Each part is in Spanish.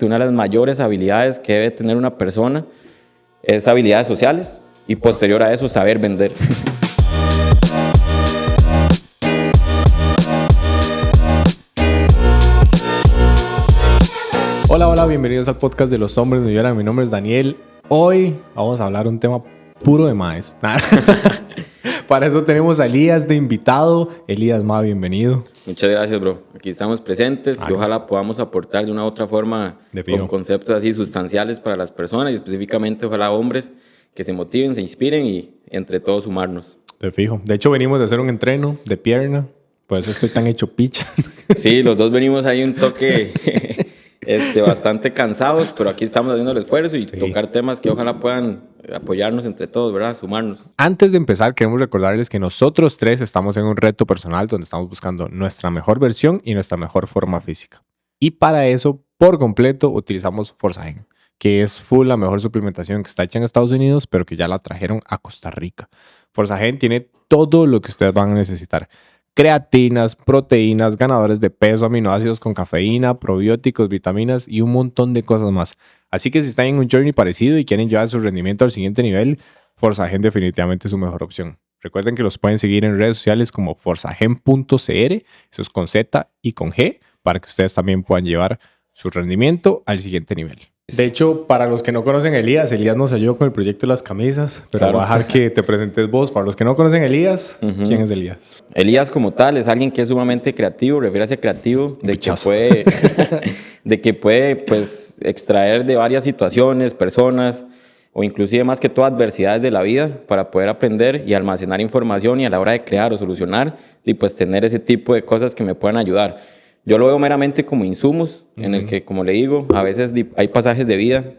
Una de las mayores habilidades que debe tener una persona es habilidades sociales y posterior a eso saber vender. Hola, bienvenidos al podcast de Los Hombres No Lloran. Mi nombre es Daniel. Hoy vamos a hablar un tema puro de maes. Para eso tenemos a Elías de invitado. Elías, bienvenido. Muchas gracias, bro. Aquí estamos presentes y ojalá podamos aportar de una u otra forma con conceptos así sustanciales para las personas y específicamente ojalá hombres que se motiven, se inspiren y entre todos sumarnos. De fijo. De hecho, venimos de hacer un entreno de pierna. Por eso estoy tan hecho picha. Sí, los dos venimos ahí un toque bastante cansados, pero aquí estamos haciendo el esfuerzo y tocar temas que ojalá puedan apoyarnos entre todos, ¿verdad? Sumarnos. Antes de empezar, queremos recordarles que nosotros tres estamos en un reto personal donde estamos buscando nuestra mejor versión y nuestra mejor forma física. Y para eso, por completo, utilizamos Forzagen, que es full la mejor suplementación que está hecha en Estados Unidos, pero que ya la trajeron a Costa Rica. Forzagen tiene todo lo que ustedes van a necesitar. Creatinas, proteínas, ganadores de peso, aminoácidos con cafeína, probióticos, vitaminas y un montón de cosas más. Así que si están en un journey parecido y quieren llevar su rendimiento al siguiente nivel, Forzagen definitivamente es su mejor opción. Recuerden que los pueden seguir en redes sociales como forzagen.cr, eso es con Z y con G, para que ustedes también puedan llevar su rendimiento al siguiente nivel. De hecho, para los que no conocen a Elías nos ayudó con el proyecto de las camisas, pero claro. Voy a dejar que te presentes vos. Para los que no conocen a Elías, ¿quién es Elías? Elías como tal es alguien que es sumamente creativo, refiere a creativo, de que puede pues, extraer de varias situaciones, personas o inclusive más que todo adversidades de la vida para poder aprender y almacenar información y a la hora de crear o solucionar y pues tener ese tipo de cosas que me puedan ayudar. Yo lo veo meramente como insumos, en el que, como le digo, a veces hay pasajes de vida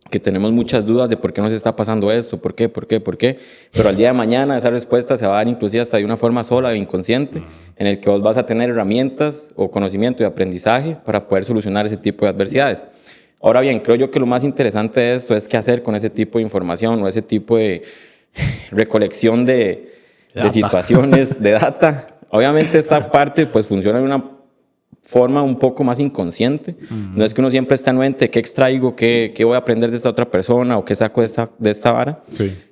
que tenemos muchas dudas de por qué nos está pasando esto, por qué, pero al día de mañana esa respuesta se va a dar inclusive hasta de una forma sola o inconsciente, en el que vos vas a tener herramientas o conocimiento y aprendizaje para poder solucionar ese tipo de adversidades. Ahora bien, creo yo que lo más interesante de esto es qué hacer con ese tipo de información o ese tipo de recolección de situaciones, de data. Obviamente esta parte pues funciona de una forma un poco más inconsciente. No es que uno siempre está en mente qué extraigo, qué voy a aprender de esta otra persona o qué saco de esta vara,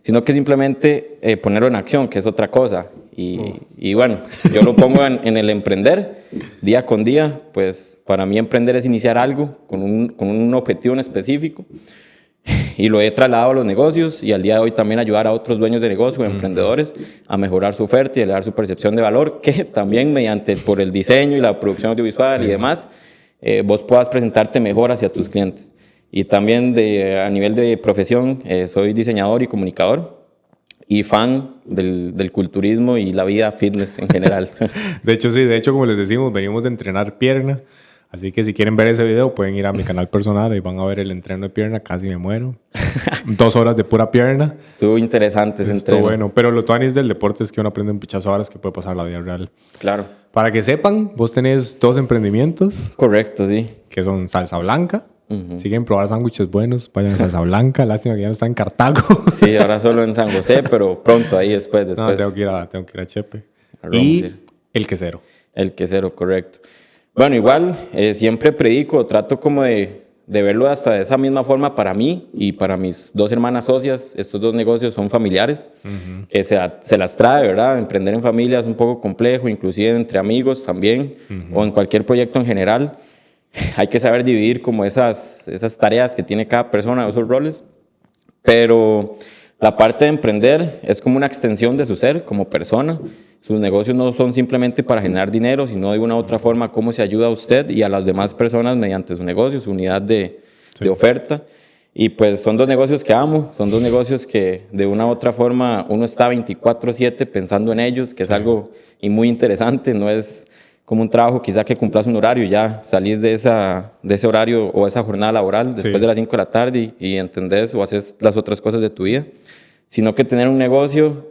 sino que simplemente ponerlo en acción, que es otra cosa. Y bueno, yo lo pongo en el emprender día con día. Pues para mí emprender es iniciar algo con un objetivo en específico y lo he trasladado a los negocios y al día de hoy también ayudar a otros dueños de negocio, emprendedores, a mejorar su oferta y elevar su percepción de valor, que también por el diseño y la producción audiovisual y demás, vos puedas presentarte mejor hacia tus clientes. Y también a nivel de profesión, soy diseñador y comunicador y fan del culturismo y la vida fitness en general. De hecho, como les decimos, venimos de entrenar pierna. Así que si quieren ver ese video, pueden ir a mi canal personal y van a ver el entreno de pierna. Casi me muero. 2 horas de pura pierna. Estuvo interesante ese entreno. Bueno, pero lo tuanis del deporte es que uno aprende un pichazo de horas que puede pasar en la vida real. Claro. Para que sepan, vos tenés 2 emprendimientos. Correcto, sí. Que son Salsa Blanca. Si quieren probar sándwiches buenos, vayan a Salsa Blanca. Lástima que ya no está en Cartago. Sí, ahora solo en San José, pero pronto ahí después. No, tengo que ir a Chepe. Y el quesero. El quesero, correcto. Bueno, igual, siempre predico, trato como de verlo hasta de esa misma forma para mí y para mis 2 hermanas socias. Estos 2 negocios son familiares, que se las trae, ¿verdad? Emprender en familia es un poco complejo, inclusive entre amigos también, o en cualquier proyecto en general. Hay que saber dividir como esas tareas que tiene cada persona, esos roles, pero la parte de emprender es como una extensión de su ser como persona. Sus negocios no son simplemente para generar dinero, sino de una u otra forma cómo se ayuda a usted y a las demás personas mediante su negocio, su unidad de oferta. Y pues son 2 negocios que amo, son 2 negocios que de una u otra forma uno está 24/7 pensando en ellos, que es algo muy interesante. No es como un trabajo quizá que cumplas un horario y ya salís de ese horario o esa jornada laboral después de las 5 de la tarde y entendés o haces las otras cosas de tu vida. Sino que tener un negocio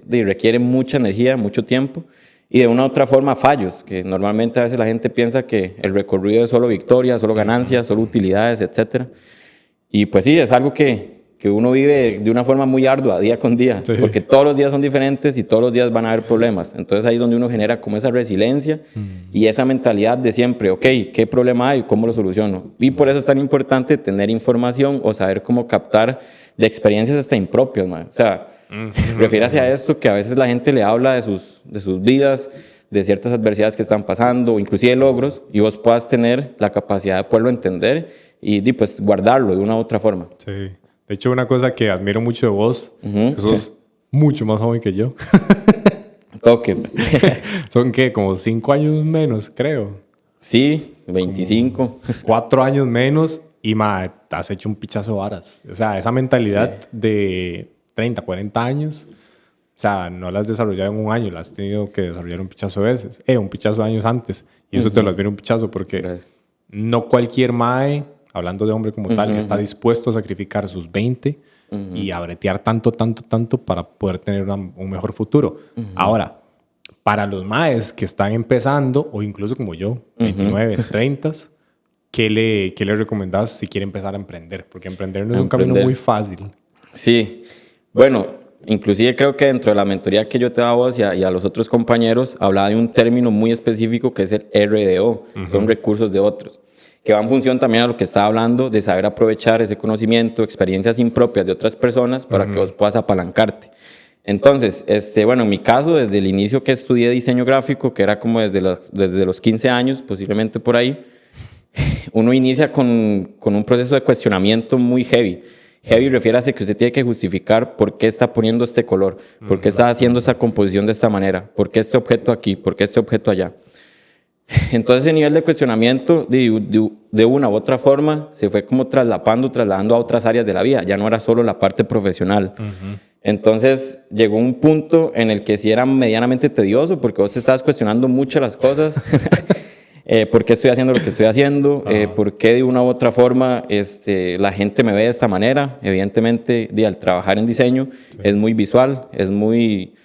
requiere mucha energía, mucho tiempo y de una u otra forma fallos, que normalmente a veces la gente piensa que el recorrido es solo victorias, solo ganancias, solo utilidades, etc. Y pues sí, es algo que que uno vive de una forma muy ardua, día con día, porque todos los días son diferentes y todos los días van a haber problemas. Entonces ahí es donde uno genera como esa resiliencia y esa mentalidad de siempre, ok, ¿qué problema hay? ¿Cómo lo soluciono? Y por eso es tan importante tener información o saber cómo captar de experiencias hasta impropias, man. O sea, refiérase a esto que a veces la gente le habla de sus vidas, de ciertas adversidades que están pasando, o inclusive logros, y vos puedas tener la capacidad de poderlo entender y pues guardarlo de una u otra forma. Sí. De hecho, una cosa que admiro mucho de vos, es que sos mucho más joven que yo. Toque. ¿Son qué? Como 5 años menos, creo. Sí, 25. 4 años menos y has hecho un pichazo de varas. O sea, esa mentalidad de 30, 40 años, o sea, no la has desarrollado en un año, la has tenido que desarrollar un pichazo de veces. Un pichazo de años antes. Y eso te lo admiro un pichazo porque no cualquier mae, hablando de hombre como tal, está dispuesto a sacrificar sus 20 y a bretear tanto para poder tener un mejor futuro. Ahora, para los maes que están empezando, o incluso como yo, 29, 30, ¿qué le recomendás si quiere empezar a emprender? Porque emprender no es un camino muy fácil. Sí. Bueno, inclusive creo que dentro de la mentoría que yo te daba a vos y a los otros compañeros, hablaba de un término muy específico que es el RDO, son recursos de otros, que va en función también a lo que estaba hablando de saber aprovechar ese conocimiento, experiencias impropias de otras personas para que vos puedas apalancarte. Entonces, bueno, en mi caso, desde el inicio que estudié diseño gráfico, que era como desde los 15 años, posiblemente por ahí, uno inicia con un proceso de cuestionamiento muy heavy. Heavy refiere a que usted tiene que justificar por qué está poniendo este color, por qué está haciendo esa composición de esta manera, por qué este objeto aquí, por qué este objeto allá. Entonces ese nivel de cuestionamiento de una u otra forma se fue como trasladando a otras áreas de la vida, ya no era solo la parte profesional. Entonces llegó un punto en el que sí era medianamente tedioso porque vos te estabas cuestionando mucho las cosas. ¿Por qué estoy haciendo lo que estoy haciendo? ¿Por qué de una u otra forma la gente me ve de esta manera? Evidentemente, al trabajar en diseño es muy visual, es muy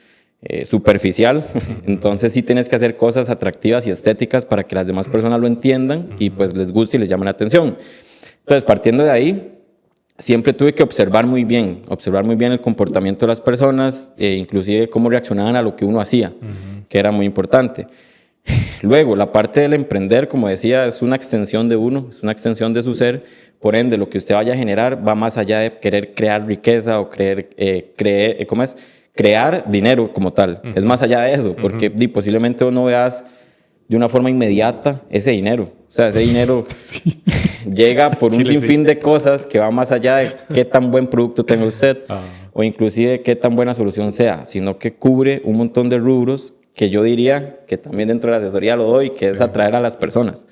superficial. Entonces sí tienes que hacer cosas atractivas y estéticas para que las demás personas lo entiendan y pues les guste y les llame la atención. Entonces, partiendo de ahí, siempre tuve que observar muy bien el comportamiento de las personas, inclusive cómo reaccionaban a lo que uno hacía, que era muy importante. Luego, la parte del emprender, como decía, es una extensión de uno, es una extensión de su ser. Por ende, lo que usted vaya a generar va más allá de querer crear riqueza o crear dinero como tal. Es más allá de eso, porque posiblemente no veas de una forma inmediata ese dinero. O sea, ese dinero llega por un sinfín de cosas que va más allá de qué tan buen producto tenga usted o inclusive qué tan buena solución sea, sino que cubre un montón de rubros que yo diría que también dentro de la asesoría lo doy, que es atraer a las personas.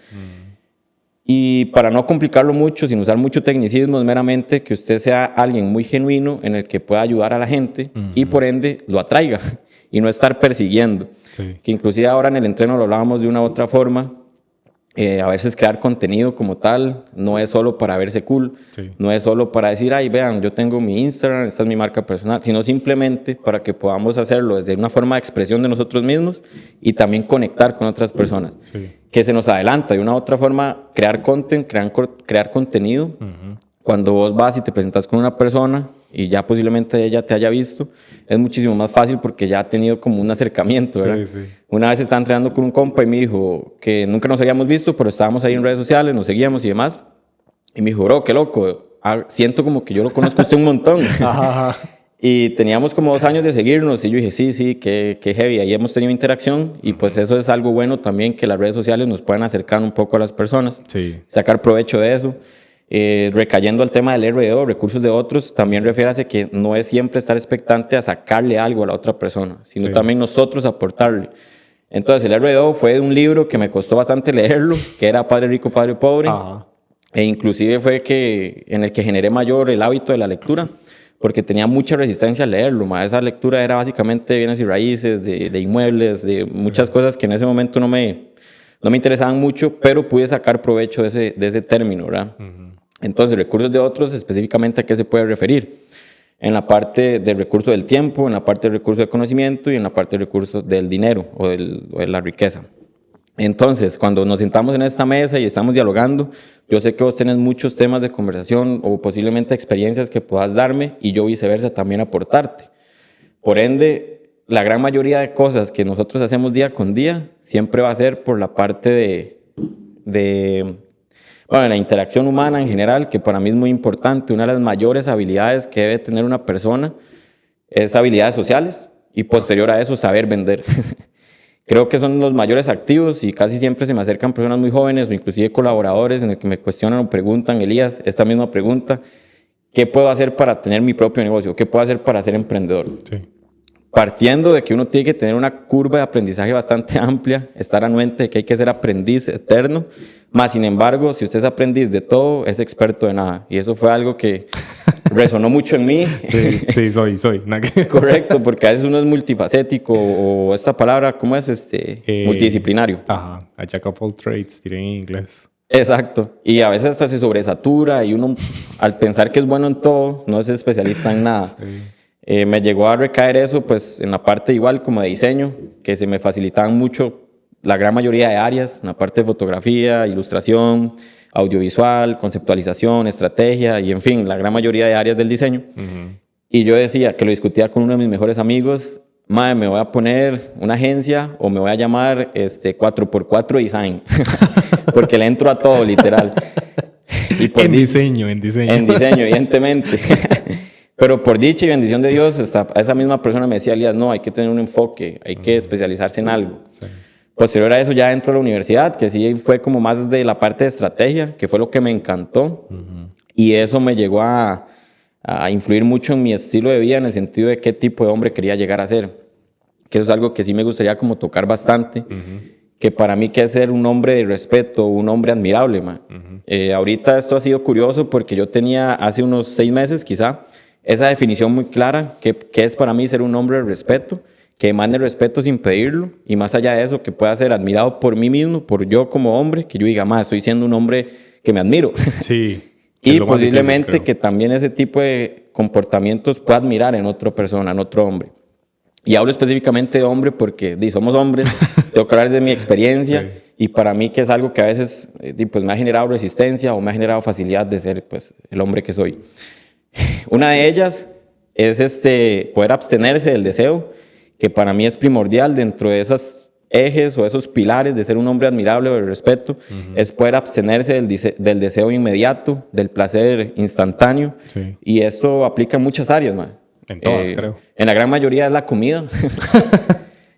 Y para no complicarlo mucho, sin usar mucho tecnicismo, es meramente que usted sea alguien muy genuino en el que pueda ayudar a la gente y por ende lo atraiga y no estar persiguiendo. Que inclusive ahora en el entreno lo hablábamos de una u otra forma. A veces crear contenido como tal no es solo para verse cool, no es solo para decir, ay, vean, yo tengo mi Instagram, esta es mi marca personal, sino simplemente para que podamos hacerlo desde una forma de expresión de nosotros mismos y también conectar con otras personas. Que se nos adelanta de una u otra forma crear contenido. Cuando vos vas y te presentas con una persona y ya posiblemente ella te haya visto, es muchísimo más fácil porque ya ha tenido como un acercamiento, ¿verdad? Una vez estaba entrenando con un compa y me dijo que nunca nos habíamos visto, pero estábamos ahí en redes sociales, nos seguíamos y demás. Y me dijo, bro, qué loco, siento como que yo lo conozco a usted un montón. Y teníamos como 2 años de seguirnos y yo dije, sí, qué heavy. Ahí hemos tenido interacción y pues eso es algo bueno también, que las redes sociales nos puedan acercar un poco a las personas, sacar provecho de eso. Recayendo al tema del RDO, recursos de otros, también refiere a que no es siempre estar expectante a sacarle algo a la otra persona, sino también nosotros aportarle. Entonces el RDO fue de un libro que me costó bastante leerlo, que era Padre Rico, Padre Pobre, e inclusive fue en el que generé mayor el hábito de la lectura, porque tenía mucha resistencia a leerlo. Esa lectura era básicamente bienes y raíces, de inmuebles, de muchas cosas que en ese momento no me interesaban mucho, pero pude sacar provecho de ese término, ¿verdad? Entonces, recursos de otros, específicamente, ¿a qué se puede referir? En la parte del recurso del tiempo, en la parte del recurso del conocimiento y en la parte del recurso del dinero o de la riqueza. Entonces, cuando nos sentamos en esta mesa y estamos dialogando, yo sé que vos tenés muchos temas de conversación o posiblemente experiencias que puedas darme y yo viceversa también aportarte. Por ende, la gran mayoría de cosas que nosotros hacemos día con día siempre va a ser por la parte bueno, la interacción humana en general, que para mí es muy importante. Una de las mayores habilidades que debe tener una persona es habilidades sociales y posterior a eso saber vender. Creo que son los mayores activos y casi siempre se me acercan personas muy jóvenes o inclusive colaboradores en el que me cuestionan o preguntan, Elías, esta misma pregunta, ¿qué puedo hacer para tener mi propio negocio? ¿Qué puedo hacer para ser emprendedor? Sí. Partiendo de que uno tiene que tener una curva de aprendizaje bastante amplia, estar anuente de que hay que ser aprendiz eterno, más sin embargo, si usted es aprendiz de todo, es experto de nada. Y eso fue algo que resonó mucho en mí. Sí, soy. Correcto, porque a veces uno es multifacético o esta palabra, ¿cómo es? Multidisciplinario. Ajá, a jack of all trades, diré en inglés. Exacto. Y a veces hasta se sobresatura y uno, al pensar que es bueno en todo, no es especialista en nada. Sí. Me llegó a recaer eso pues en la parte igual como de diseño, que se me facilitaban mucho la gran mayoría de áreas, en la parte de fotografía, ilustración, audiovisual, conceptualización, estrategia y en fin, la gran mayoría de áreas del diseño. Y yo decía, que lo discutía con uno de mis mejores amigos, madre, me voy a poner una agencia o me voy a llamar 4x4 Design, porque le entro a todo, literal. Y en diseño. En diseño, evidentemente. Pero por dicha y bendición de Dios, esa misma persona me decía, Elías, no, hay que tener un enfoque, hay que especializarse en algo. Sí. Posterior a eso ya entro a la universidad, que sí fue como más de la parte de estrategia, que fue lo que me encantó. Y eso me llegó a influir mucho en mi estilo de vida, en el sentido de qué tipo de hombre quería llegar a ser. Que eso es algo que sí me gustaría como tocar bastante. Que para mí que es ser un hombre de respeto, un hombre admirable. Ahorita esto ha sido curioso porque yo tenía hace unos 6 meses quizá esa definición muy clara, que es para mí ser un hombre de respeto, que emane respeto sin pedirlo, y más allá de eso, que pueda ser admirado por mí mismo, por yo como hombre, que yo diga, más estoy siendo un hombre que me admiro. Sí. Y posiblemente difícil, que también ese tipo de comportamientos pueda admirar en otra persona, en otro hombre. Y hablo específicamente de hombre porque somos hombres, tengo que hablar de mi experiencia, sí. Y para mí que es algo que a veces pues, me ha generado resistencia o me ha generado facilidad de ser pues, el hombre que soy. Una de ellas es poder abstenerse del deseo, que para mí es primordial dentro de esos ejes o esos pilares de ser un hombre admirable o de respeto, es poder abstenerse del deseo inmediato, del placer instantáneo, sí. Y esto aplica en muchas áreas, man. En todas, creo. En la gran mayoría es la comida.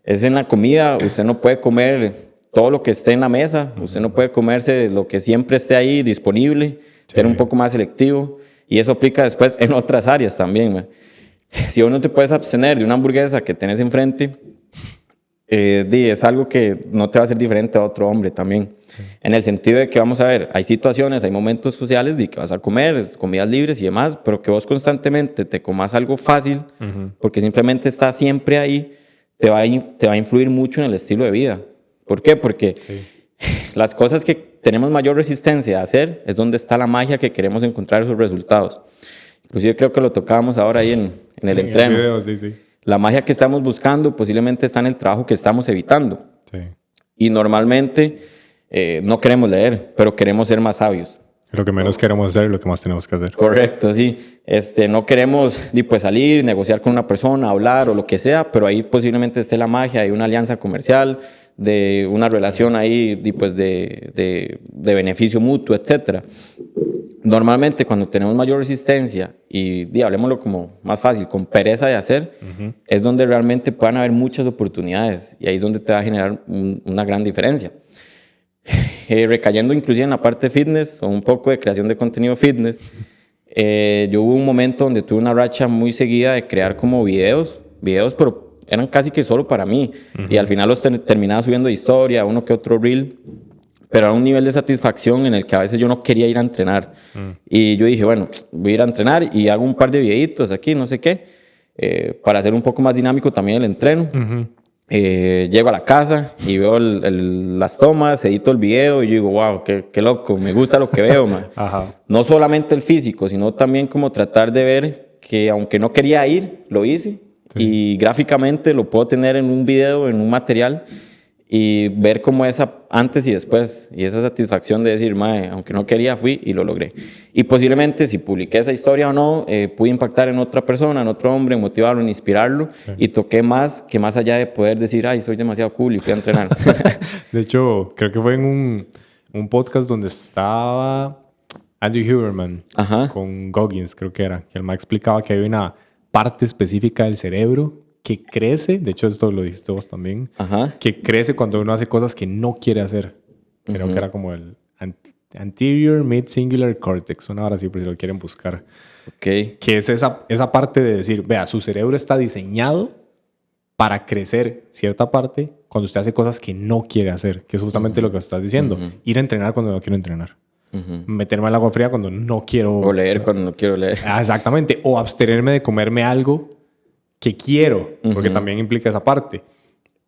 Es en la comida, usted no puede comer todo lo que esté en la mesa, usted no puede comerse lo que siempre esté ahí disponible, sí. Ser un poco más selectivo. Y eso aplica después en otras áreas también, man. Si vos no te puedes abstener de una hamburguesa que tenés enfrente, es algo que no te va a hacer diferente a otro hombre también. Sí. En el sentido de que, vamos a ver, hay situaciones, hay momentos sociales de que vas a comer, comidas libres y demás, pero que vos constantemente te comas algo fácil, porque simplemente está siempre ahí, te va a influir mucho en el estilo de vida. ¿Por qué? Porque sí. Las cosas que tenemos mayor resistencia a hacer es donde está la magia que queremos encontrar esos resultados. Inclusive creo que lo tocábamos ahora ahí en el entreno. Video, sí, sí. La magia que estamos buscando posiblemente está en el trabajo que estamos evitando. Sí. Y normalmente no queremos leer, pero queremos ser más sabios. Lo que menos queremos hacer es lo que más tenemos que hacer. Correcto, sí. No queremos pues, salir, negociar con una persona, hablar o lo que sea, pero ahí posiblemente esté la magia de una alianza comercial, de una relación ahí pues, de beneficio mutuo, etc. Normalmente cuando tenemos mayor resistencia y hablemoslo como más fácil, con pereza de hacer, es donde realmente puedan haber muchas oportunidades y ahí es donde te va a generar una gran diferencia. Recayendo inclusive en la parte de fitness o un poco de creación de contenido fitness, yo hubo un momento donde tuve una racha muy seguida de crear como videos, pero eran casi que solo para mí. Y al final los terminaba subiendo de historia, uno que otro reel, pero era un nivel de satisfacción en el que a veces yo no quería ir a entrenar. Y yo dije, bueno, voy a ir a entrenar y hago un par de videitos aquí, no sé qué, para hacer un poco más dinámico también el entreno. Llego a la casa y veo las tomas, edito el video y yo digo, wow, qué loco, me gusta lo que veo, man. Ajá. No solamente el físico, sino también como tratar de ver que aunque no quería ir, lo hice. Sí. Y gráficamente lo puedo tener en un video, en un material. y ver cómo esa antes y después, y esa satisfacción de decir, mae, aunque no quería, fui y lo logré. Y posiblemente si publiqué esa historia o no, pude impactar en otra persona, en otro hombre, motivarlo, en inspirarlo, y toqué más que más allá de poder decir, ay, soy demasiado cool y fui a entrenar. De hecho, creo que fue en un podcast donde estaba Andrew Huberman con Goggins, creo que era, que el mae explicaba que hay una parte específica del cerebro que crece, de hecho esto lo dijiste vos también, que crece cuando uno hace cosas que no quiere hacer. Creo que era como el anterior mid-singular cortex, una hora así por si lo quieren buscar. Okay. Que es esa parte de decir, vea, su cerebro está diseñado para crecer cierta parte cuando usted hace cosas que no quiere hacer, que es justamente lo que estás diciendo. Ir a entrenar cuando no quiero entrenar. Meterme al agua fría cuando no quiero... O leer cuando no quiero leer. Exactamente. O abstenerme de comerme algo que quiero, porque también implica esa parte.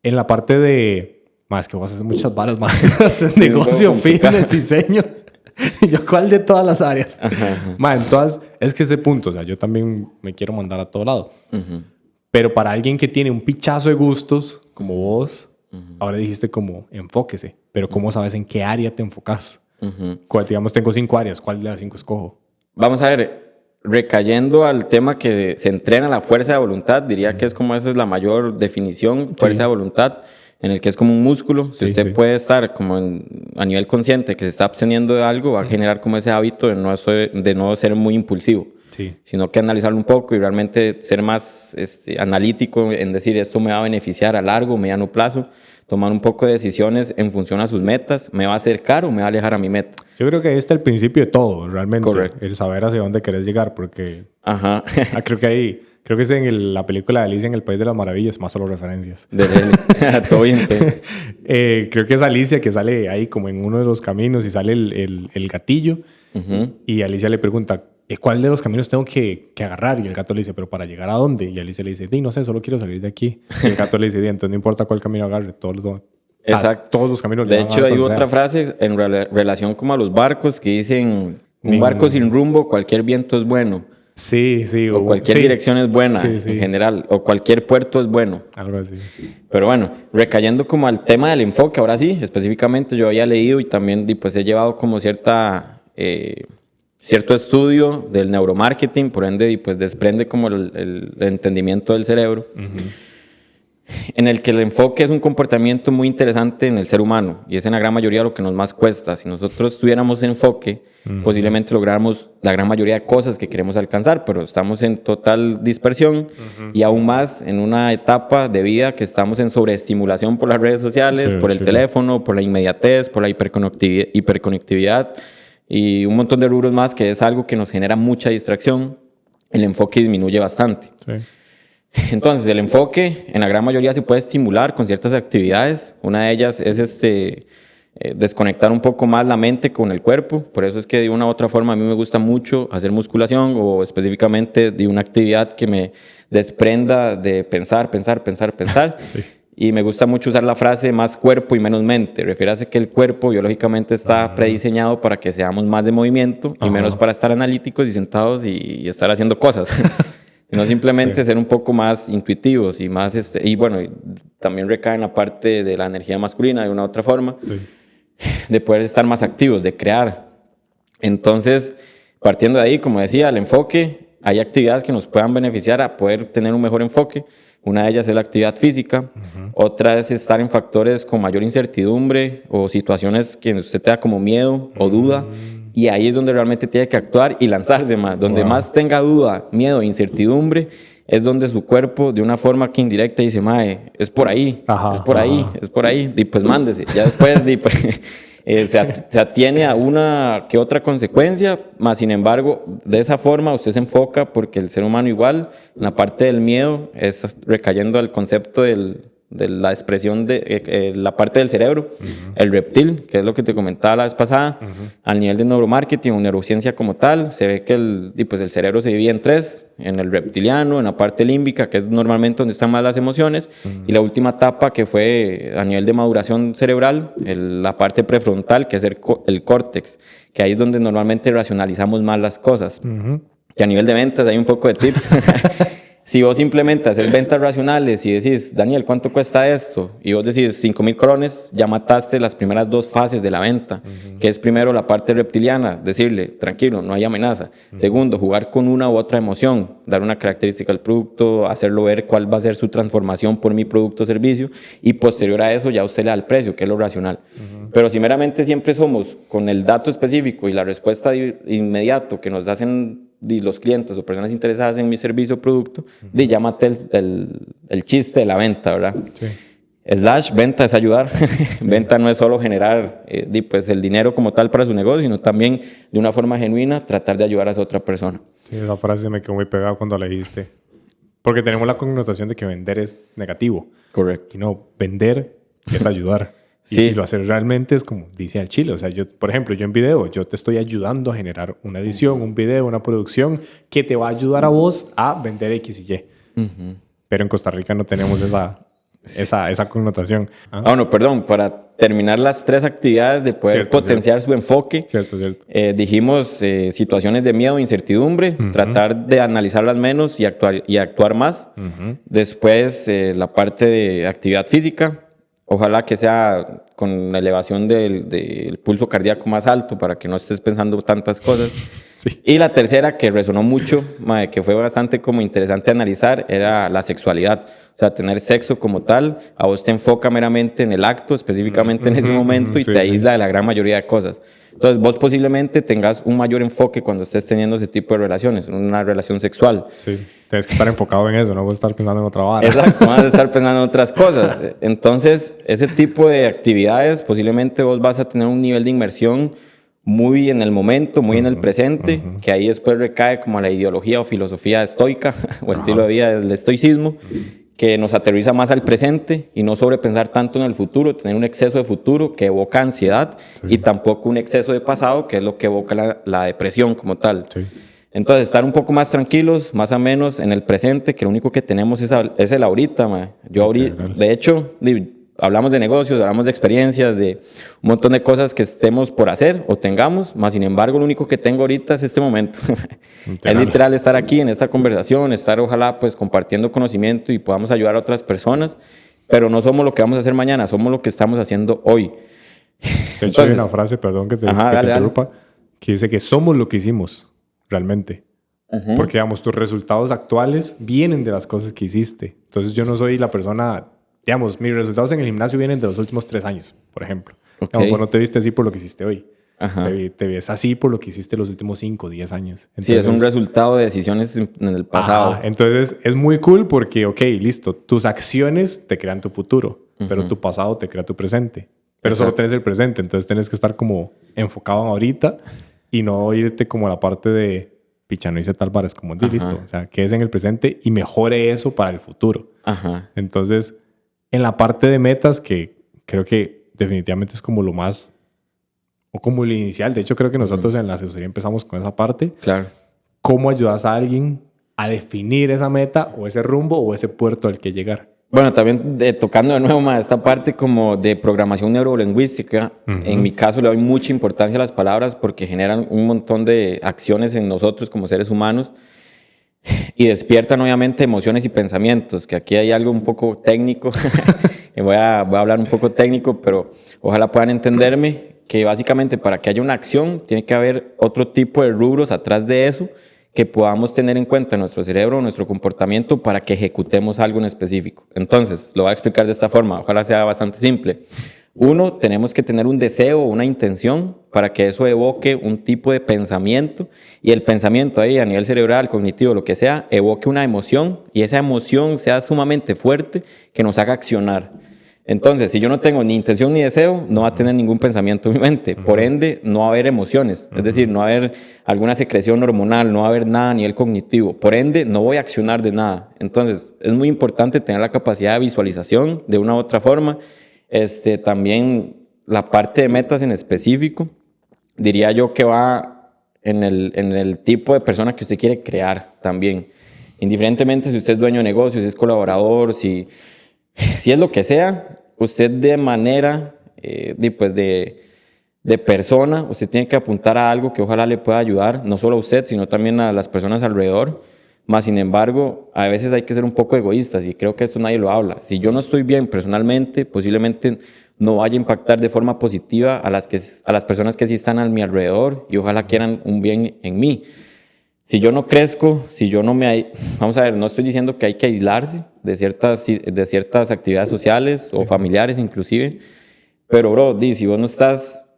En la parte de... Más que vos haces muchas varas más. Negocio, fitness, diseño. Yo, ¿cuál de todas las áreas? Entonces, es que ese punto, o sea, yo también me quiero mandar a todo lado. Pero para alguien que tiene un pichazo de gustos, como vos, ahora dijiste como enfóquese. Pero ¿cómo sabes en qué área te enfocas? Digamos, tengo 5 áreas. ¿Cuál de las 5 escojo? Vamos a ver, recayendo al tema que se entrena la fuerza de voluntad, diría que es como esa es la mayor definición, fuerza de voluntad, en el que es como un músculo. Si usted puede estar como a nivel consciente que se está absteniendo de algo, va a generar como ese hábito de no ser muy impulsivo, sino que analizarlo un poco y realmente ser más analítico en decir esto me va a beneficiar a largo, mediano plazo, tomar un poco de decisiones en función a sus metas, me va a acercar o me va a alejar a mi meta. Yo creo que ahí está el principio de todo, realmente. Correcto. El saber hacia dónde querés llegar, porque creo que es en la película de Alicia en el País de las Maravillas, más solo referencias. Todo bien. Creo que es Alicia que sale ahí como en uno de los caminos y sale el gatillo y Alicia le pregunta, ¿cuál de los caminos tengo que agarrar? Y el gato le dice, ¿pero para llegar a dónde? Y Alicia le dice, no sé, solo quiero salir de aquí. Y el gato le dice, entonces no importa cuál camino agarre, todos los caminos. De hecho, hay otra frase en relación como a los barcos que dicen, un barco sin rumbo, cualquier viento es bueno. Sí. O cualquier dirección es buena en general. O cualquier puerto es bueno. Algo así. Pero bueno, recayendo como al tema del enfoque, ahora sí, específicamente yo había leído y también pues he llevado como cierto estudio del neuromarketing, por ende pues desprende como el entendimiento del cerebro, en el que el enfoque es un comportamiento muy interesante en el ser humano y es en la gran mayoría lo que nos más cuesta. Si nosotros tuviéramos enfoque, posiblemente lográramos la gran mayoría de cosas que queremos alcanzar, pero estamos en total dispersión y aún más en una etapa de vida que estamos en sobreestimulación por las redes sociales, por el teléfono, por la inmediatez, por la hiperconectividad y un montón de rubros más, que es algo que nos genera mucha distracción. El enfoque disminuye bastante. Entonces, el enfoque en la gran mayoría se puede estimular con ciertas actividades. Una de ellas es desconectar un poco más la mente con el cuerpo. Por eso es que de una u otra forma a mí me gusta mucho hacer musculación o específicamente de una actividad que me desprenda de pensar. Y me gusta mucho usar la frase más cuerpo y menos mente. Refiere a que el cuerpo biológicamente está prediseñado para que seamos más de movimiento y menos para estar analíticos y sentados y estar haciendo cosas. No simplemente ser un poco más intuitivos y más... y bueno, también recae en la parte de la energía masculina de una u otra forma, de poder estar más activos, de crear. Entonces, partiendo de ahí, como decía, el enfoque, hay actividades que nos puedan beneficiar a poder tener un mejor enfoque. Una de ellas es la actividad física, otra es estar en factores con mayor incertidumbre o situaciones que usted te da como miedo o duda. Y ahí es donde realmente tiene que actuar y lanzarse más. Donde más tenga duda, miedo e incertidumbre, es donde su cuerpo, de una forma que indirecta, dice, mae, es por ahí, es por ahí. Y pues mándese. Ya después se atiene a una que otra consecuencia, más sin embargo, de esa forma usted se enfoca, porque el ser humano igual, en la parte del miedo, es recayendo al concepto de la expresión de la parte del cerebro, el reptil, que es lo que te comentaba la vez pasada, al nivel de neuromarketing o neurociencia como tal, se ve que el cerebro se divide en 3, en el reptiliano, en la parte límbica, que es normalmente donde están más las emociones, y la última etapa que fue a nivel de maduración cerebral, la parte prefrontal, que es el córtex, que ahí es donde normalmente racionalizamos más las cosas. Que a nivel de ventas hay un poco de tips. Si vos simplemente haces ventas racionales y decís, Daniel, ¿cuánto cuesta esto? Y vos decís 5,000 colones, ya mataste las primeras 2 fases de la venta, que es primero la parte reptiliana, decirle, tranquilo, no hay amenaza. Segundo, jugar con una u otra emoción, dar una característica al producto, hacerlo ver cuál va a ser su transformación por mi producto o servicio, y posterior a eso ya usted le da el precio, que es lo racional. Pero si meramente siempre somos con el dato específico y la respuesta de inmediato que nos hacen los clientes o personas interesadas en mi servicio o producto, ya maté el chiste de la venta, ¿verdad? Sí. / venta es ayudar. Venta no es solo generar pues el dinero como tal para su negocio, sino también de una forma genuina tratar de ayudar a esa otra persona. Sí, esa frase me quedó muy pegada cuando la dijiste. Porque tenemos la connotación de que vender es negativo. Correcto. Y no, vender es ayudar. Y Sí. si lo haces realmente es como dice al chile. O sea, yo, por ejemplo, yo en video, yo te estoy ayudando a generar una edición, un video, una producción que te va a ayudar a vos a vender X y Y. Pero en Costa Rica no tenemos esa connotación. Bueno, perdón, para terminar las 3 actividades de poder potenciar su enfoque, Cierto. dijimos situaciones de miedo e incertidumbre, tratar de analizarlas menos y actuar más. Después, la parte de actividad física, ojalá que sea con la elevación del pulso cardíaco más alto para que no estés pensando tantas cosas. Sí. Y la tercera, que resonó mucho, que fue bastante como interesante analizar, era la sexualidad. O sea, tener sexo como tal, a vos te enfoca meramente en el acto, específicamente en ese momento, y te aísla de la gran mayoría de cosas. Entonces, vos posiblemente tengas un mayor enfoque cuando estés teniendo ese tipo de relaciones, una relación sexual. Sí, tienes que estar enfocado en eso, no puedes estar pensando en otra vara. Exacto, vas a estar pensando en otras cosas. Entonces, ese tipo de actividades, posiblemente vos vas a tener un nivel de inmersión muy en el momento, muy en el presente, que ahí después recae como la ideología o filosofía estoica o estilo de vida del estoicismo, que nos aterriza más al presente y no sobrepensar tanto en el futuro, tener un exceso de futuro que evoca ansiedad y tampoco un exceso de pasado, que es lo que evoca la depresión como tal. Sí. Entonces, estar un poco más tranquilos, más o menos en el presente, que lo único que tenemos es el ahorita, man. Yo ahorita, de hecho, hablamos de negocios, hablamos de experiencias, de un montón de cosas que estemos por hacer o tengamos, más sin embargo, lo único que tengo ahorita es este momento. Es literal estar aquí en esta conversación, estar ojalá pues compartiendo conocimiento y podamos ayudar a otras personas, pero no somos lo que vamos a hacer mañana, somos lo que estamos haciendo hoy. De hecho, hay una frase, perdón que te interrumpa, que dice que somos lo que hicimos realmente. Porque, digamos, tus resultados actuales vienen de las cosas que hiciste. Entonces, yo no soy la persona... Digamos, mis resultados en el gimnasio vienen de los últimos 3 años, por ejemplo. Digamos, vos no te viste así por lo que hiciste hoy. Te ves así por lo que hiciste los últimos 5 o 10 años. Entonces, sí, es un resultado de decisiones en el pasado. Entonces, es muy cool porque, ok, listo, tus acciones te crean tu futuro, pero tu pasado te crea tu presente. Pero solo tenés el presente, entonces tienes que estar como enfocado en ahorita y no irte como a la parte de picha, no hice tal vara, es como, listo, o sea, quedes en el presente y mejore eso para el futuro. Entonces, en la parte de metas, que creo que definitivamente es como lo más, o como lo inicial, de hecho creo que nosotros en la asesoría empezamos con esa parte. Claro. ¿Cómo ayudas a alguien a definir esa meta o ese rumbo o ese puerto al que llegar? Bueno, también tocando de nuevo esta parte como de programación neurolingüística, en mi caso le doy mucha importancia a las palabras porque generan un montón de acciones en nosotros como seres humanos y despiertan obviamente emociones y pensamientos, que aquí hay algo un poco técnico, voy a hablar un poco técnico, pero ojalá puedan entenderme que básicamente para que haya una acción tiene que haber otro tipo de rubros atrás de eso que podamos tener en cuenta en nuestro cerebro, nuestro comportamiento para que ejecutemos algo en específico. Entonces, lo voy a explicar de esta forma, ojalá sea bastante simple. 1, tenemos que tener un deseo o una intención para que eso evoque un tipo de pensamiento y el pensamiento ahí a nivel cerebral, cognitivo, lo que sea, evoque una emoción y esa emoción sea sumamente fuerte que nos haga accionar. Entonces, si yo no tengo ni intención ni deseo, no va a tener ningún pensamiento en mi mente. Por ende, no va a haber emociones. Es decir, no va a haber alguna secreción hormonal, no va a haber nada a nivel cognitivo. Por ende, no voy a accionar de nada. Entonces, es muy importante tener la capacidad de visualización de una u otra forma. También la parte de metas en específico, diría yo que va en el tipo de persona que usted quiere crear también. Indiferentemente si usted es dueño de negocios, si es colaborador, si es lo que sea, usted de manera de persona, usted tiene que apuntar a algo que ojalá le pueda ayudar, no solo a usted, sino también a las personas alrededor, Más sin embargo, a veces hay que ser un poco egoístas y creo que esto nadie lo habla. Si yo no estoy bien personalmente, posiblemente no vaya a impactar de forma positiva a las personas que sí están a mi alrededor y ojalá quieran un bien en mí. Si yo no crezco, si yo no me... Vamos a ver, no estoy diciendo que hay que aislarse de ciertas actividades sociales o familiares inclusive, pero bro, si vos no estás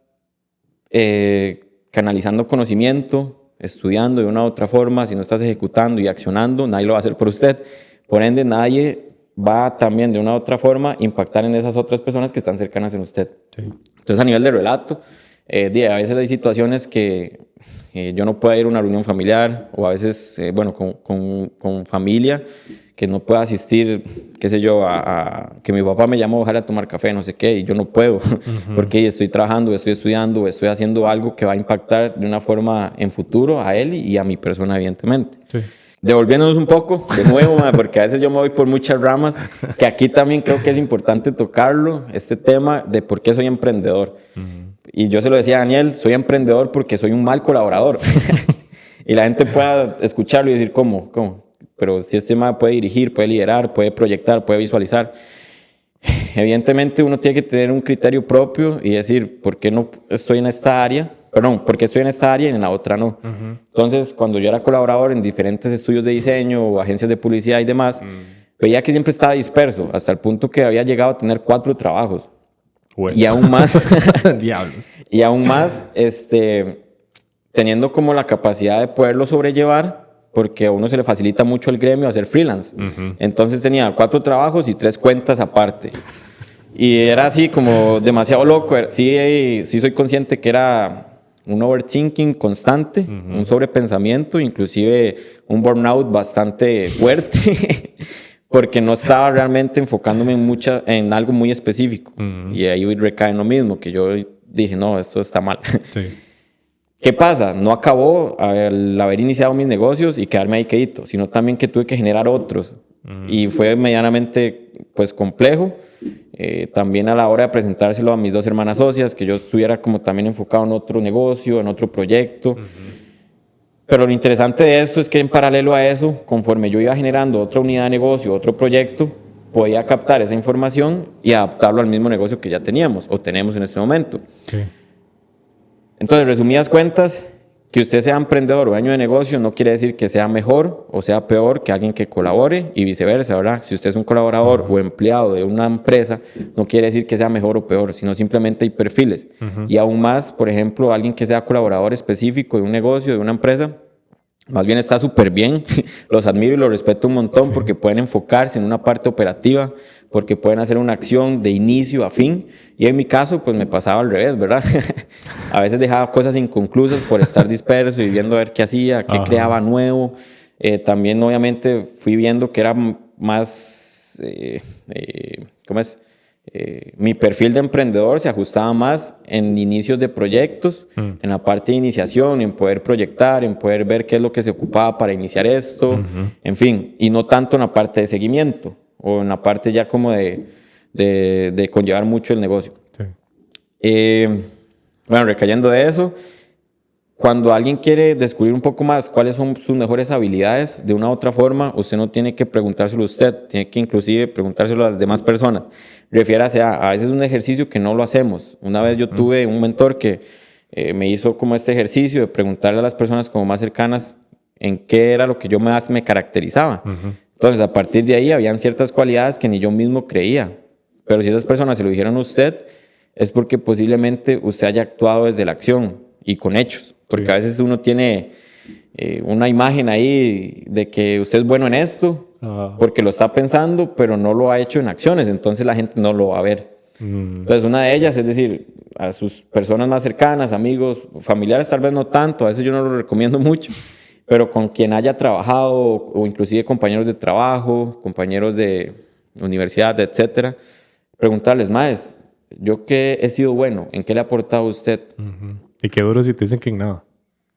canalizando conocimiento, estudiando de una u otra forma, si no estás ejecutando y accionando, nadie lo va a hacer por usted. Por ende, nadie va también de una u otra forma impactar en esas otras personas que están cercanas en usted. Sí. Entonces, a nivel de relato, a veces hay situaciones que yo no puedo ir a una reunión familiar o a veces, con familia, que no pueda asistir, qué sé yo, que mi papá me llamó a bajar a tomar café, no sé qué, y yo no puedo, porque estoy trabajando, estoy estudiando, estoy haciendo algo que va a impactar de una forma en futuro a él y a mi persona, evidentemente. Sí. Devolviéndonos un poco, de nuevo, porque a veces yo me voy por muchas ramas, que aquí también creo que es importante tocarlo, este tema de por qué soy emprendedor. Y yo se lo decía a Daniel, soy emprendedor porque soy un mal colaborador. Y la gente pueda escucharlo y decir, ¿cómo? Pero si este tema puede dirigir, puede liderar, puede proyectar, puede visualizar. Evidentemente uno tiene que tener un criterio propio y decir, ¿por qué no estoy en esta área? Perdón, ¿por qué estoy en esta área y en la otra no? Entonces, cuando yo era colaborador en diferentes estudios de diseño o agencias de publicidad y demás, veía que siempre estaba disperso, hasta el punto que había llegado a tener 4 trabajos. Bueno. Y aún más, diablos. Y aún más, teniendo como la capacidad de poderlo sobrellevar, porque a uno se le facilita mucho el gremio hacer freelance. Entonces tenía 4 trabajos y 3 cuentas aparte. Y era así como demasiado loco. Sí soy consciente que era un overthinking constante, un sobrepensamiento, inclusive un burnout bastante fuerte, porque no estaba realmente enfocándome en algo muy específico. Y ahí recae en lo mismo, que yo dije, no, esto está mal. Sí. ¿Qué pasa? No acabó al haber iniciado mis negocios y quedarme ahí quedito, sino también que tuve que generar otros. Y fue medianamente pues, complejo. También a la hora de presentárselo a mis 2 hermanas socias, que yo estuviera como también enfocado en otro negocio, en otro proyecto. Pero lo interesante de esto es que en paralelo a eso, conforme yo iba generando otra unidad de negocio, otro proyecto, podía captar esa información y adaptarlo al mismo negocio que ya teníamos o tenemos en este momento. Sí. Entonces, resumidas cuentas, que usted sea emprendedor o dueño de negocio no quiere decir que sea mejor o sea peor que alguien que colabore y viceversa, ¿verdad? Si usted es un colaborador o empleado de una empresa, no quiere decir que sea mejor o peor, sino simplemente hay perfiles. Y aún más, por ejemplo, alguien que sea colaborador específico de un negocio, de una empresa, más bien está súper bien, los admiro y los respeto un montón porque pueden enfocarse en una parte operativa, porque pueden hacer una acción de inicio a fin. Y en mi caso, pues me pasaba al revés, ¿verdad? A veces dejaba cosas inconclusas por estar disperso y viendo a ver qué hacía, qué creaba nuevo. También, obviamente, fui viendo que era más, ¿cómo es? Mi perfil de emprendedor se ajustaba más en inicios de proyectos, en la parte de iniciación, en poder proyectar, en poder ver qué es lo que se ocupaba para iniciar esto, en fin, y no tanto en la parte de seguimiento o en la parte ya como de conllevar mucho el negocio. Sí. Bueno, recayendo de eso, cuando alguien quiere descubrir un poco más cuáles son sus mejores habilidades, de una u otra forma, usted no tiene que preguntárselo a usted, tiene que inclusive preguntárselo a las demás personas. Refiérase a veces es un ejercicio que no lo hacemos. Una vez yo tuve un mentor que me hizo como este ejercicio de preguntarle a las personas como más cercanas en qué era lo que yo más me caracterizaba. Entonces, a partir de ahí, habían ciertas cualidades que ni yo mismo creía. Pero si esas personas se lo dijeron a usted, es porque posiblemente usted haya actuado desde la acción y con hechos. Porque a veces uno tiene una imagen ahí de que usted es bueno en esto, porque lo está pensando, pero no lo ha hecho en acciones. Entonces, la gente no lo va a ver. Entonces, una de ellas es decir, a sus personas más cercanas, amigos, familiares tal vez no tanto, a veces yo no lo recomiendo mucho, pero con quien haya trabajado o inclusive compañeros de trabajo, compañeros de universidad, etcétera, preguntarles, maes, ¿yo qué he sido bueno? ¿En qué le ha aportado a usted? Y qué duro si te dicen que en nada.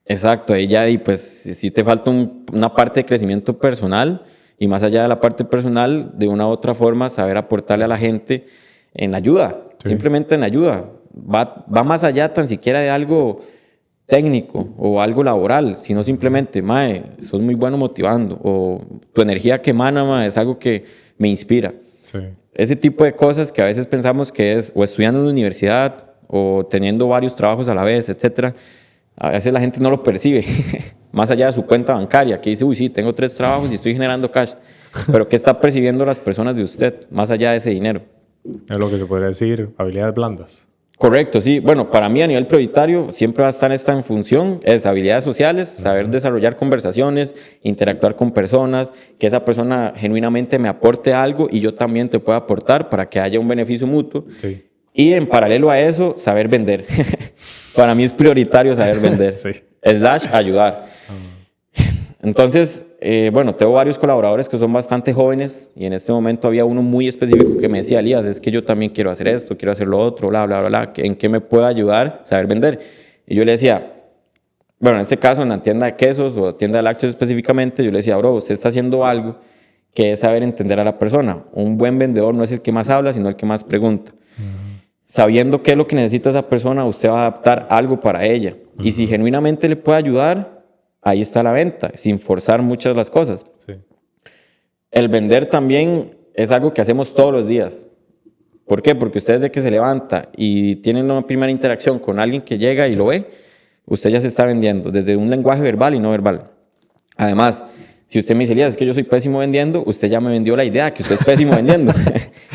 Exacto, ahí ya, y pues si te falta una parte de crecimiento personal y más allá de la parte personal, de una u otra forma, saber aportarle a la gente en ayuda, simplemente en ayuda. Va más allá tan siquiera de algo técnico o algo laboral, sino simplemente, mae, sos muy bueno motivando, o tu energía que emana, mae, es algo que me inspira. Sí. Ese tipo de cosas que a veces pensamos que es o estudiando en la universidad o teniendo varios trabajos a la vez, etcétera, a veces la gente no lo percibe, más allá de su cuenta bancaria, que dice, uy, sí, tengo 3 trabajos y estoy generando cash, pero ¿qué está percibiendo las personas de usted más allá de ese dinero? Es lo que se podría decir, habilidades blandas. Correcto, sí. Bueno, para mí a nivel prioritario siempre va a estar esta en función, es habilidades sociales, saber desarrollar conversaciones, interactuar con personas, que esa persona genuinamente me aporte algo y yo también te pueda aportar para que haya un beneficio mutuo. Sí. Y en paralelo a eso, saber vender. Para mí es prioritario saber vender. Sí. Slash ayudar. Entonces, bueno, tengo varios colaboradores que son bastante jóvenes y en este momento había uno muy específico que me decía, Elías, es que yo también quiero hacer esto, quiero hacer lo otro, bla, bla, bla, bla, ¿en qué me puede ayudar saber vender? Y yo le decía, bueno, en este caso en la tienda de quesos o tienda de lácteos específicamente, yo le decía, bro, usted está haciendo algo que es saber entender a la persona. Un buen vendedor no es el que más habla, sino el que más pregunta. Sabiendo qué es lo que necesita esa persona, usted va a adaptar algo para ella. Y si genuinamente le puede ayudar, ahí está la venta, sin forzar muchas las cosas. Sí. El vender también es algo que hacemos todos los días. ¿Por qué? Porque usted desde que se levanta y tiene una primera interacción con alguien que llega y lo ve, usted ya se está vendiendo, desde un lenguaje verbal y no verbal. Además, si usted me dice, Elías, es que yo soy pésimo vendiendo, usted ya me vendió la idea que usted es pésimo vendiendo.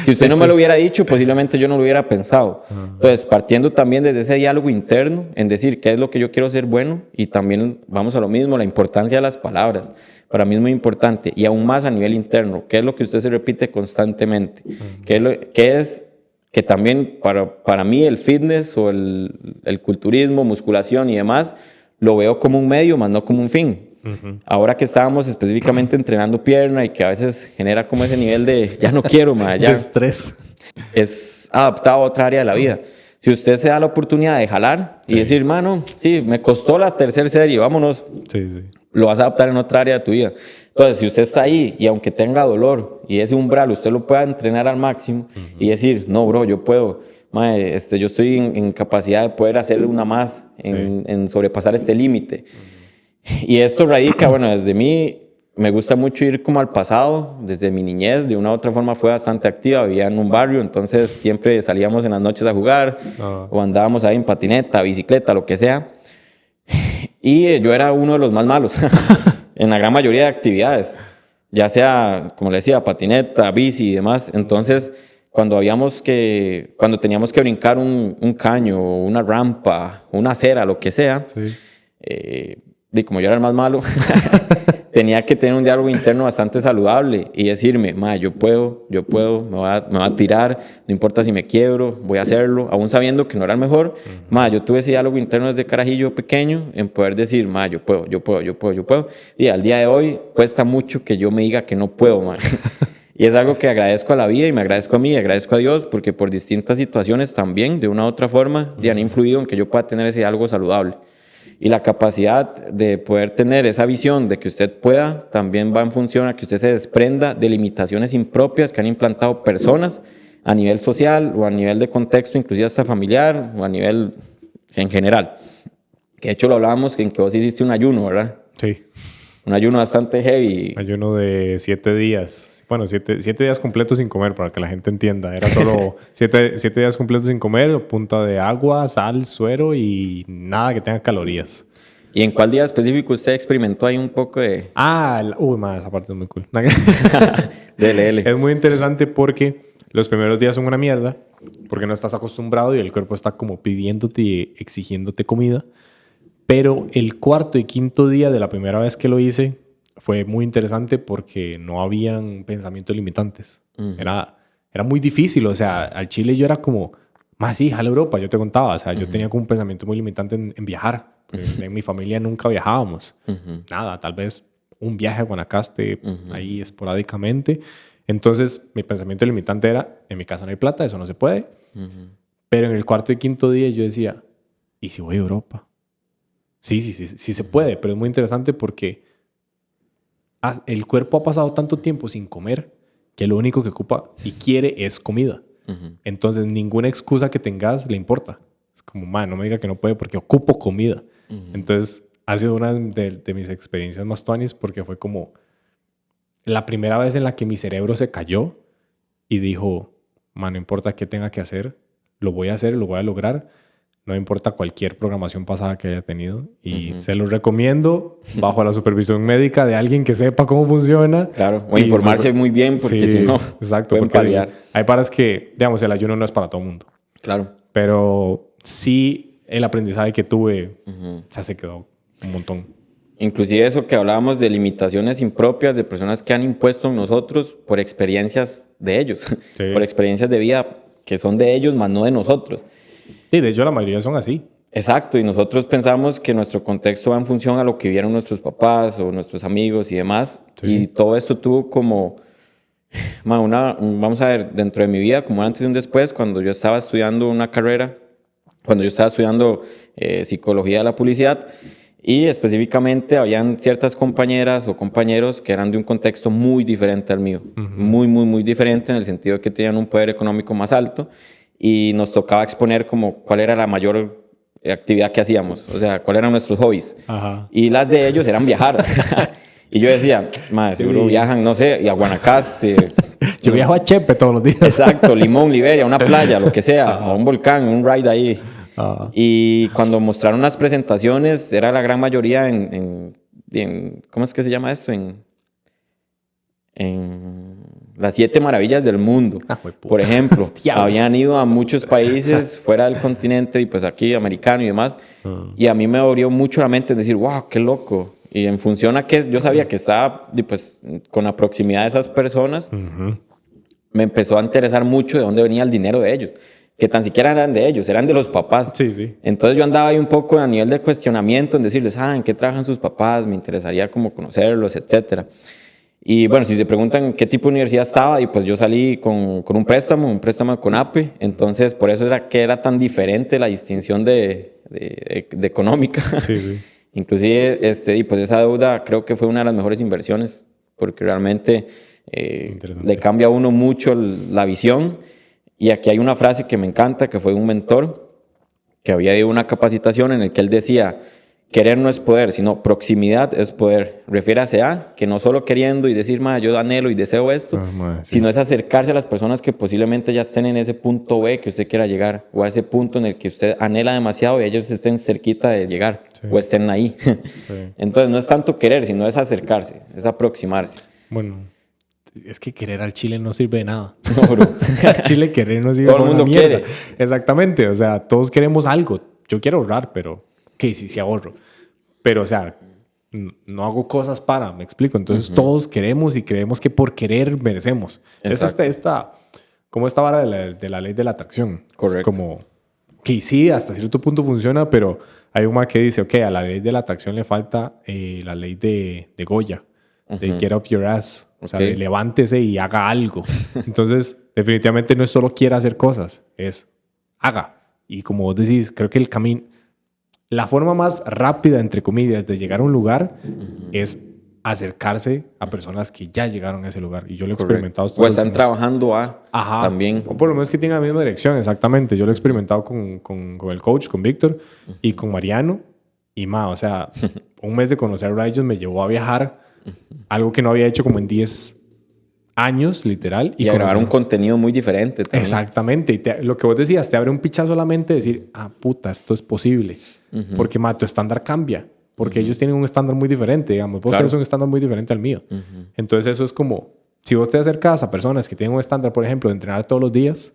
Si usted no me lo hubiera dicho, posiblemente yo no lo hubiera pensado. Entonces, partiendo también desde ese diálogo interno, en decir qué es lo que yo quiero ser bueno, y también vamos a lo mismo, la importancia de las palabras. Para mí es muy importante, y aún más a nivel interno, qué es lo que usted se repite constantemente. Qué es que también para mí el fitness o el culturismo, musculación y demás, lo veo como un medio, más no como un fin. Ahora que estábamos específicamente entrenando pierna y que a veces genera como ese nivel de ya no quiero, ma, ya. De estrés. Es adaptado a otra área de la vida. Si usted se da la oportunidad de jalar y decir, mano, sí, me costó la tercera serie, vámonos, Sí, sí. lo vas a adaptar en otra área de tu vida. Entonces, si usted está ahí y aunque tenga dolor y ese umbral, usted lo pueda entrenar al máximo y decir, no, bro, yo puedo. Mae, yo estoy en capacidad de poder hacer una más, en sobrepasar este límite. Y esto radica, bueno, desde mí me gusta mucho ir como al pasado, desde mi niñez, de una u otra forma fue bastante activa, vivía en un barrio, entonces siempre salíamos en las noches a jugar o andábamos ahí en patineta, bicicleta, lo que sea. Y yo era uno de los más malos en la gran mayoría de actividades, ya sea, como le decía, patineta, bici y demás. Entonces, cuando teníamos que brincar un caño, una rampa, una acera, lo que sea, y como yo era el más malo, tenía que tener un diálogo interno bastante saludable y decirme, ma, yo puedo, me voy a tirar, no importa si me quiebro, voy a hacerlo, aún sabiendo que no era el mejor. Ma, yo tuve ese diálogo interno desde carajillo pequeño en poder decir, ma, yo puedo. Y al día de hoy cuesta mucho que yo me diga que no puedo, ma. Y es algo que agradezco a la vida y me agradezco a mí y agradezco a Dios porque por distintas situaciones también, de una u otra forma, han influido en que yo pueda tener ese diálogo saludable. Y la capacidad de poder tener esa visión de que usted pueda también va en función a que usted se desprenda de limitaciones impropias que han implantado personas a nivel social o a nivel de contexto, inclusive hasta familiar o a nivel en general. Que de hecho lo hablábamos en que vos hiciste un ayuno, ¿verdad? Sí. Un ayuno bastante heavy. Ayuno de 7 días. Bueno, 7 días completos sin comer, para que la gente entienda. Era solo 7 días completos sin comer, a punta de agua, sal, suero y nada que tenga calorías. ¿Y en cuál día específico usted experimentó ahí un poco de...? Esa parte es muy cool. Dele. Es muy interesante porque los primeros días son una mierda, porque no estás acostumbrado y el cuerpo está como pidiéndote y exigiéndote comida. Pero el 4º y 5º día de la primera vez que lo hice fue muy interesante porque no habían pensamientos limitantes. Era muy difícil. O sea, al Chile yo era como, más sí, jala Europa. Yo te contaba. O sea, yo tenía como un pensamiento muy limitante en viajar. En mi familia nunca viajábamos. Nada, tal vez un viaje a Guanacaste ahí esporádicamente. Entonces, mi pensamiento limitante era, en mi casa no hay plata, eso no se puede. Pero en el 4º y 5º día yo decía, ¿y si voy a Europa? Sí se puede, pero es muy interesante porque el cuerpo ha pasado tanto tiempo sin comer que lo único que ocupa y quiere es comida. Entonces, ninguna excusa que tengas le importa. Es como, man, no me diga que no puede porque ocupo comida. Entonces, ha sido una de mis experiencias más tuanis porque fue como la primera vez en la que mi cerebro se cayó y dijo, man, no importa qué tenga que hacer, lo voy a hacer, lo voy a lograr. No importa cualquier programación pasada que haya tenido. Y se los recomiendo bajo la supervisión médica de alguien que sepa cómo funciona. Claro, o informarse muy bien porque si no, exacto, pueden paliar. Hay paras que, digamos, el ayuno no es para todo el mundo. Claro. Pero sí, el aprendizaje que tuve se quedó un montón. Inclusive eso que hablábamos de limitaciones impropias de personas que han impuesto en nosotros por experiencias de ellos, por experiencias de vida que son de ellos, más no de nosotros. Sí, de hecho la mayoría son así. Exacto, y nosotros pensamos que nuestro contexto va en función a lo que vieron nuestros papás o nuestros amigos y demás. Y todo esto tuvo como, vamos a ver, dentro de mi vida, como antes y un después, cuando yo estaba estudiando una carrera, cuando yo estaba estudiando psicología de la publicidad, y específicamente habían ciertas compañeras o compañeros que eran de un contexto muy diferente al mío. Muy diferente en el sentido de que tenían un poder económico más alto y nos tocaba exponer como cuál era la mayor actividad que hacíamos, o sea, cuáles eran nuestros hobbies. Y las de ellos eran viajar. Y yo decía, madre, seguro viajan, no sé, y a Guanacaste. Yo viajo a Chepe todos los días. Exacto, Limón, Liberia, una playa, lo que sea, a un volcán, un ride ahí. Y cuando mostraron las presentaciones, era la gran mayoría en ¿cómo es que se llama esto? En las 7 maravillas del mundo. Por ejemplo, habían ido a muchos países fuera del continente y pues aquí, americano y demás. Y a mí me abrió mucho la mente en decir, wow, qué loco. Y en función a que yo sabía que estaba pues, con la proximidad de esas personas, me empezó a interesar mucho de dónde venía el dinero de ellos. Que tan siquiera eran de ellos, eran de los papás. Sí. Entonces yo andaba ahí un poco a nivel de cuestionamiento en decirles, ¿en qué trabajan sus papás? Me interesaría como conocerlos, etcétera. Y bueno, si se preguntan qué tipo de universidad estaba, y pues yo salí con un préstamo con APE. Entonces por eso era que era tan diferente la distinción de económica. Sí. Inclusive y pues esa deuda creo que fue una de las mejores inversiones porque realmente le cambia a uno mucho la visión. Y aquí hay una frase que me encanta, que fue de un mentor que había ido a una capacitación en el que él decía, querer no es poder, sino proximidad es poder. Refiérase a que no solo queriendo y decir, yo anhelo y deseo esto, sino es acercarse a las personas que posiblemente ya estén en ese punto B que usted quiera llegar, o a ese punto en el que usted anhela demasiado y ellos estén cerquita de llegar, o estén ahí. Entonces no es tanto querer, sino es acercarse, es aproximarse. Bueno, es que querer al Chile no sirve de nada. No, bro. Al Chile querer no sirve de nada. Todo el mundo quiere. Exactamente. O sea, todos queremos algo. Yo quiero ahorrar, pero... sí ahorro. Pero, o sea, no hago cosas para, me explico. Entonces, todos queremos y creemos que por querer merecemos. Exacto. Es como esta vara de la ley de la atracción. Correcto. Es como... que sí, hasta cierto punto funciona, pero hay una que dice, a la ley de la atracción le falta la ley de Goya. De get off your ass. O sea, de levántese y haga algo. Entonces, definitivamente no es solo quiera hacer cosas, es haga. Y como vos decís, creo que el camino, la forma más rápida, entre comillas, de llegar a un lugar es acercarse a personas que ya llegaron a ese lugar. Y yo lo he experimentado. O están trabajando también. O por lo menos que tienen la misma dirección, exactamente. Yo lo he experimentado con el coach, con Víctor y con Mariano. Y o sea, un mes de conocer a ellos me llevó a viajar. Algo que no había hecho como en 10 años, literal. Y a grabar un contenido muy diferente también. Exactamente. Y lo que vos decías, te abre un pichazo a la mente de decir, puta, esto es posible. Porque, tu estándar cambia. Porque ellos tienen un estándar muy diferente, digamos. Vos tenés un estándar muy diferente al mío. Entonces, eso es como, si vos te acercas a personas que tienen un estándar, por ejemplo, de entrenar todos los días.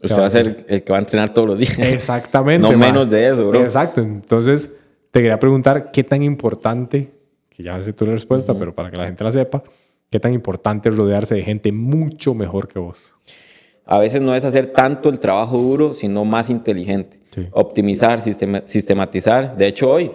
Usted va a ser el que va a entrenar todos los días. Exactamente. No menos de eso, bro. Exacto. Entonces, te quería preguntar qué tan importante... que ya sé tú la respuesta, pero para que la gente la sepa, ¿qué tan importante es rodearse de gente mucho mejor que vos? A veces no es hacer tanto el trabajo duro, sino más inteligente. Optimizar, sistematizar. De hecho, hoy,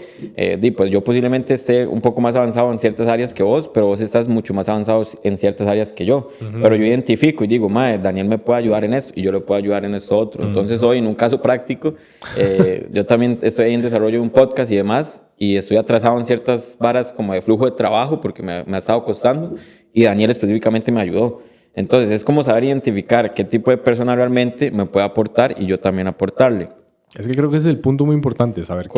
pues yo posiblemente esté un poco más avanzado en ciertas áreas que vos, pero vos estás mucho más avanzado en ciertas áreas que yo. Pero yo identifico y digo, Daniel me puede ayudar en esto y yo le puedo ayudar en esto otro. Entonces, hoy, en un caso práctico, yo también estoy en desarrollo de un podcast y demás, y estoy atrasado en ciertas varas como de flujo de trabajo porque me ha estado costando, y Daniel específicamente me ayudó. Entonces, es como saber identificar qué tipo de persona realmente me puede aportar y yo también aportarle. Es que creo que ese es el punto muy importante, saber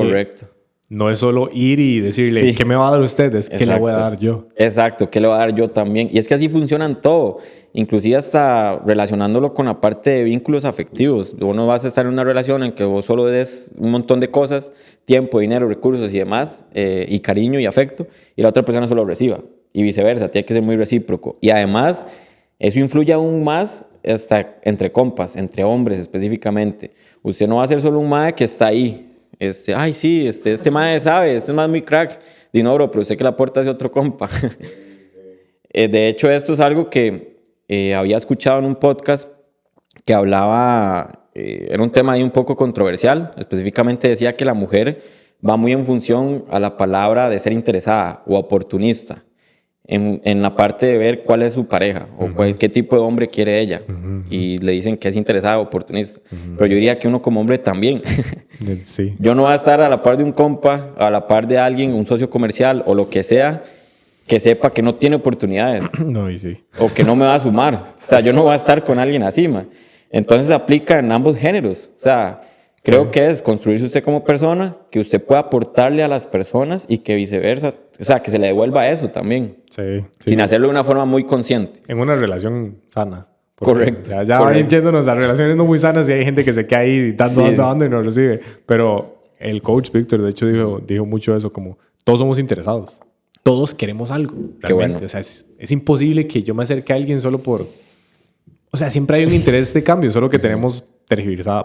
No es solo ir y decirle, Sí. ¿qué me va a dar usted? Es ¿qué le voy a dar yo? Exacto, ¿qué le voy a dar yo también? Y es que así funcionan todo, inclusive hasta relacionándolo con la parte de vínculos afectivos. Vos no vas a estar en una relación en que vos solo des un montón de cosas, tiempo, dinero, recursos y demás, y cariño y afecto, y la otra persona solo reciba. Y viceversa, tiene que ser muy recíproco. Y además, eso influye aún más hasta entre compas, entre hombres específicamente. Usted no va a ser solo un mae que está ahí. Ay, sí, este mae sabe, este mae es muy crack. Di no, bro, pero usted que la aporta es otro compa. De hecho, esto es algo que había escuchado en un podcast que hablaba, era un tema ahí un poco controversial. Específicamente decía que la mujer va muy en función a la palabra de ser interesada o oportunista. En la parte de ver cuál es su pareja o qué tipo de hombre quiere ella. Y le dicen que es interesada o oportunista. Pero yo diría que uno como hombre también. Sí. Yo no voy a estar a la par de un compa, a la par de alguien, un socio comercial o lo que sea, que sepa que no tiene oportunidades. No, y sí. O que no me va a sumar. O sea, yo no voy a estar con alguien así, man. Entonces aplica en ambos géneros. O sea, creo que es construirse usted como persona, que usted pueda aportarle a las personas y que viceversa. O sea, que se le devuelva eso también. Sí. Sin hacerlo de una forma muy consciente. En una relación sana. Correcto. Ya van yéndonos a relaciones no muy sanas y hay gente que se queda ahí dando y no recibe. Pero el coach Víctor, de hecho, dijo mucho eso, como todos somos interesados. Todos queremos algo. Qué bueno. O sea, es imposible que yo me acerque a alguien solo por... O sea, siempre hay un interés de cambio, solo que tenemos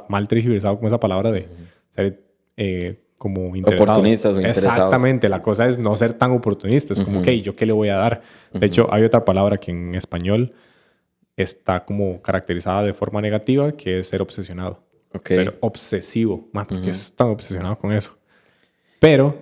mal tergiversado con esa palabra de ser como interesado. Oportunistas o interesados. Exactamente. La cosa es no ser tan oportunistas. Como, ok, ¿yo qué le voy a dar? De hecho, hay otra palabra que en español está como caracterizada de forma negativa, que es ser obsesionado. Ser obsesivo, más porque es tan obsesionado con eso. Pero,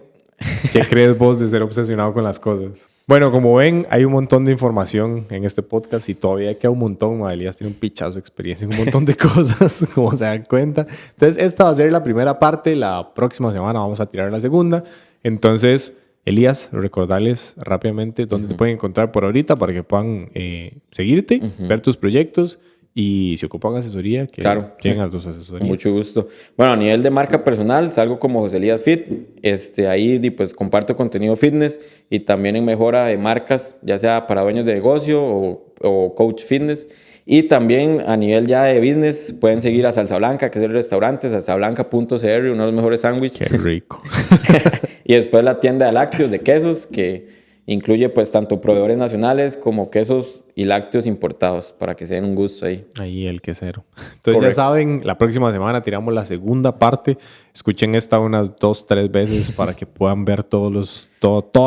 ¿qué crees vos de ser obsesionado con las cosas? Bueno, como ven, hay un montón de información en este podcast y todavía queda un montón. Elías tiene un pichazo de experiencia en un montón de cosas, como se dan cuenta. Entonces, esta va a ser la primera parte. La próxima semana vamos a tirar la segunda. Entonces, Elías, recordarles rápidamente dónde te pueden encontrar por ahorita para que puedan seguirte, ver tus proyectos y si ocupan asesoría, que lleguen a tus asesorías. Mucho gusto. Bueno, a nivel de marca personal, salgo como José Elías Fit. Ahí pues comparto contenido fitness y también en mejora de marcas, ya sea para dueños de negocio o coach fitness. Y también a nivel ya de business, pueden seguir a Salsa Blanca, que es el restaurante, salsablanca.cr, uno de los mejores sándwiches. Qué rico. Y después la tienda de lácteos, de quesos, que incluye pues tanto proveedores nacionales como quesos y lácteos importados, para que se den un gusto ahí. Ahí el quesero. Entonces ya saben, la próxima semana tiramos la segunda parte. Escuchen esta unas 2-3 veces para que puedan ver toda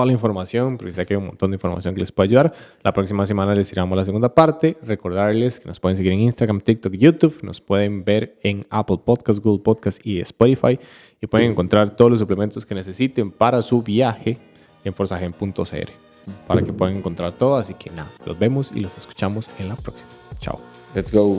la información, porque sé que hay un montón de información que les puede ayudar. La próxima semana les tiramos la segunda parte. Recordarles que nos pueden seguir en Instagram, TikTok y YouTube. Nos pueden ver en Apple Podcasts, Google Podcasts y Spotify. Y pueden encontrar todos los suplementos que necesiten para su viaje en forzagen.cr para que puedan encontrar todo. Así que nada, los vemos y los escuchamos en la próxima. Chao. Let's go.